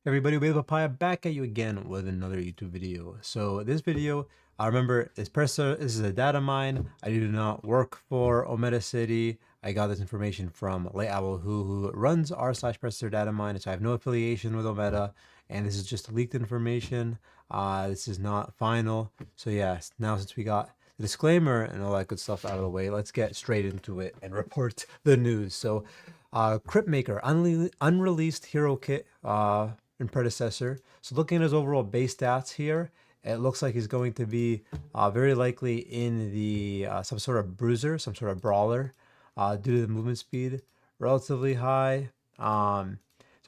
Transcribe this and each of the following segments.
Everybody, Wave Papaya back at you again with another YouTube video. So this video, I remember this person, this is a data mine. I do not work for Omega City. I got this information from Late Owl who runs r/Predecessor data mine. So I have no affiliation with Omega, and this is just leaked information. This is not final. So yeah, now since we got the disclaimer and all that good stuff out of the way, let's get straight into it and report the news. So Crypt Maker, unreleased hero kit in Predecessor. So looking at his overall base stats here, it looks like he's going to be very likely in the some sort of bruiser, some sort of brawler, due to the movement speed, relatively high. So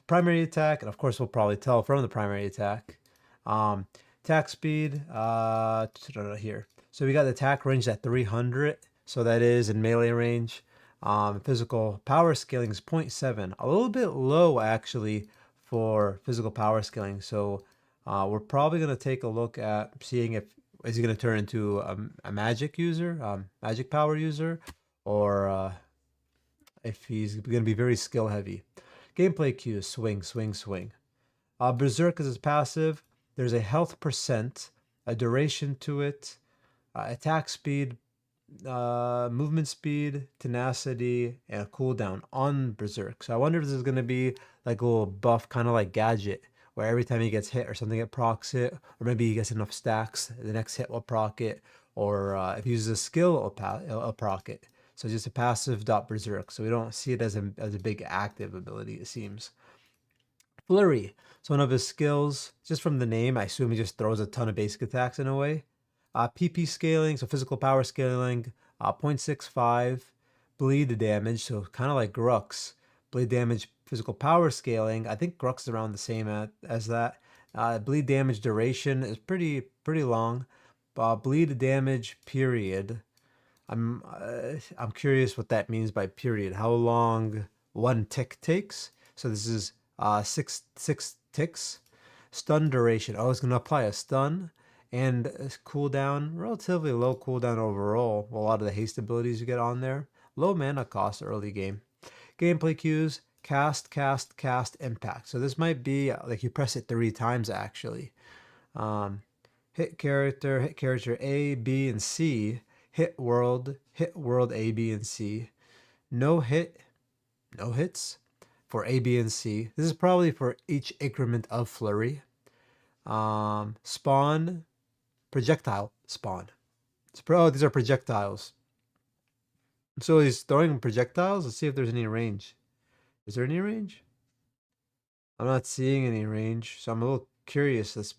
primary attack, and of course we'll probably tell from the primary attack. Attack speed, here. So we got the attack range at 300, so that is in melee range. Physical power scaling is 0.7, a little bit low actually for physical power scaling. So we're probably going to take a look at seeing if is he going to turn into a magic user, magic power user, or if he's going to be very skill heavy. Gameplay cues: swing, swing, swing. Berserk is his passive. There's a health percent, a duration to it, attack speed, movement speed, tenacity, and a cooldown on Berserk. So I wonder if this is going to be like a little buff, kind of like Gadget, where every time he gets hit or something, it procs it, or maybe he gets enough stacks, the next hit will proc it, or if he uses a skill, it'll proc it. So just a passive dot Berserk. So we don't see it as a big active ability, it seems. Flurry. So one of his skills, just from the name, I assume he just throws a ton of basic attacks in a way. PP scaling, so physical power scaling, 0.65. Bleed damage, so kind of like Grux. Bleed damage, physical power scaling. I think Grux is around the same as that. Bleed damage duration is pretty long. Bleed damage period. I'm curious what that means by period. How long one tick takes? So this is six ticks. Stun duration. Oh, it's going to apply a stun and a cooldown. Relatively low cooldown overall. A lot of the haste abilities you get on there. Low mana cost early game. Gameplay cues: cast, cast, cast, impact. So this might be like you press it 3 times actually. Hit character A, B, and C. Hit world A, B, and C. No hits for A, B, and C. This is probably for each increment of flurry. Spawn, projectile spawn. Oh, these are projectiles. So he's throwing projectiles. Let's see if there's any range. Is there any range? I'm not seeing any range, so I'm a little curious. If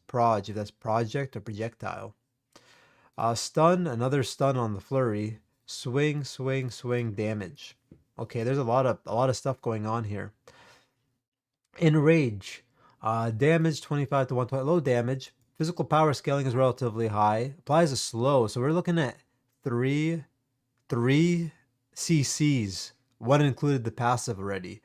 that's project or projectile. Stun, another stun on the flurry. Swing, swing, swing, damage. Okay, there's a lot of stuff going on here. Enrage, damage 25 to 120, low damage. Physical power scaling is relatively high. Applies a slow, so we're looking at three CCs. One included the passive already.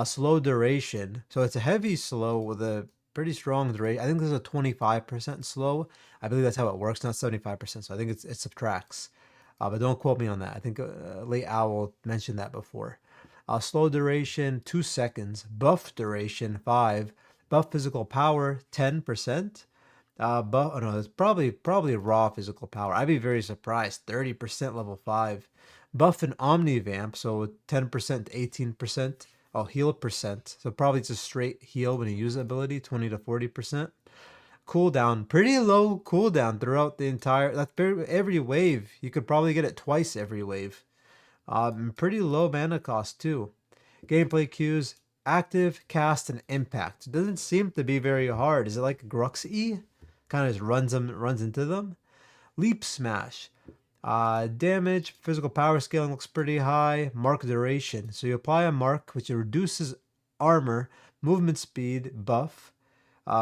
Slow duration, so it's a heavy slow with a pretty strong duration. I think this is a 25% slow. I believe that's how it works, not 75%. So I think it subtracts. But don't quote me on that. I think Late Owl mentioned that before. Slow duration 2 seconds. Buff duration 5. Buff physical power 10%. Buff. Oh no, it's probably raw physical power. I'd be very surprised. 30% level 5. Buff and Omnivamp, so 10% to 18%. Oh, heal percent. So probably it's a straight heal when you use the ability, 20 to 40%. Cooldown, pretty low cooldown throughout the entire, every wave. You could probably get it twice every wave. Pretty low mana cost too. Gameplay cues: active, cast, and impact. It doesn't seem to be very hard. Is it like Grux-y? Kind of just runs into them. Leap smash. Damage, physical power scaling looks pretty high. Mark duration. So you apply a mark which reduces armor, movement speed, buff. Pretty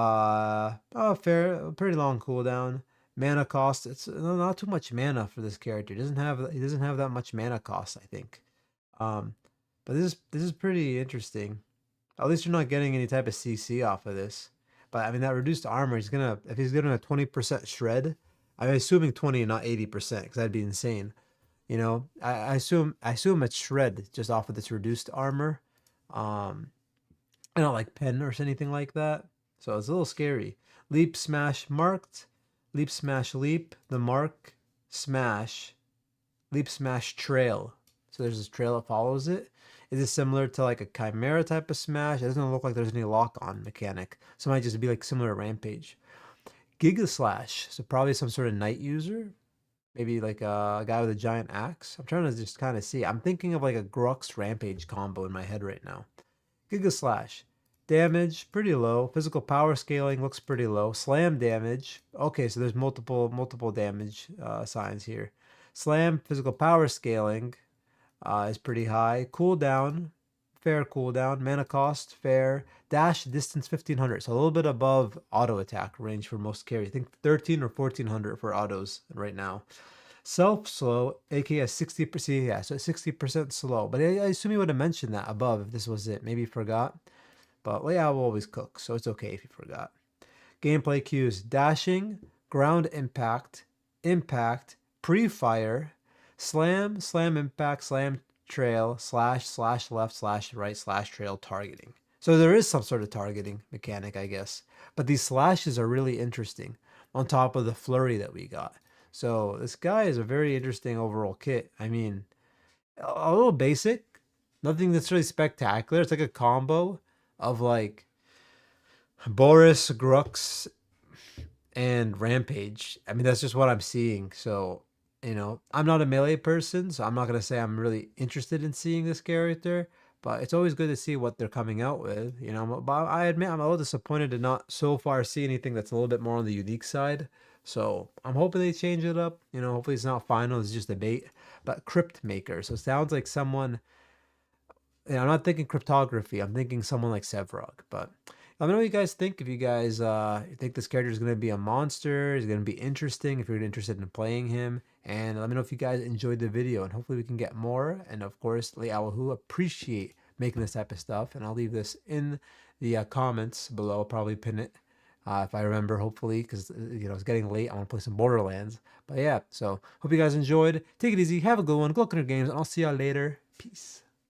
long cooldown. Mana cost, it's not too much mana for this character. He doesn't have that much mana cost, I think. But this is pretty interesting. At least you're not getting any type of CC off of this. But I mean, that reduced armor, if he's getting a 20% shred, I'm assuming 20 and not 80%, because that'd be insane. You know, I assume it's shred just off of this reduced armor. I don't like pen or anything like that. So it's a little scary. Leap, smash, marked. Leap, smash, leap. The mark, smash. Leap, smash, trail. So there's this trail that follows it. Is it similar to like a Chimera type of smash? It doesn't look like there's any lock-on mechanic. So it might just be like similar to Rampage. Giga Slash. So probably some sort of knight user. Maybe like a guy with a giant axe. I'm trying to just kind of see. I'm thinking of like a Grux Rampage combo in my head right now. Giga Slash. Damage, pretty low. Physical power scaling looks pretty low. Slam damage. Okay, so there's multiple damage signs here. Slam, physical power scaling is pretty high. Cooldown, fair cooldown. Mana cost, fair. Dash, distance 1500. So a little bit above auto attack range for most carries. I think 13 or 1400 for autos right now. Self slow, aka 60%. Yeah, so 60% slow. But I assume you would have mentioned that above if this was it. Maybe you forgot. But layout will always cook, so it's okay if you forgot. Gameplay cues: dashing, ground impact, impact, pre-fire, slam, slam impact, slam trail, slash, slash left, slash right, slash trail targeting. So there is some sort of targeting mechanic, I guess. But these slashes are really interesting on top of the flurry that we got. So this guy is a very interesting overall kit. I mean, a little basic, nothing that's really spectacular. It's like a combo of like Boris, Grux, and Rampage. I mean, that's just what I'm seeing. So, I'm not a melee person, so I'm not going to say I'm really interested in seeing this character, but it's always good to see what they're coming out with, But I admit I'm a little disappointed to not so far see anything that's a little bit more on the unique side. So I'm hoping they change it up. Hopefully it's not final, it's just a bait. But Crypt Maker. So it sounds like someone. I'm not thinking cryptography. I'm thinking someone like Sevrog. But let me know what you guys think. If you guys think this character is going to be a monster, is going to be interesting, if you're interested in playing him. And let me know if you guys enjoyed the video. And hopefully we can get more. And of course, Leawahu appreciate making this type of stuff. And I'll leave this in the comments below. I'll probably pin it if I remember, hopefully, because it's getting late. I want to play some Borderlands. But yeah, so hope you guys enjoyed. Take it easy. Have a good one. Good luck in your games. And I'll see y'all later. Peace.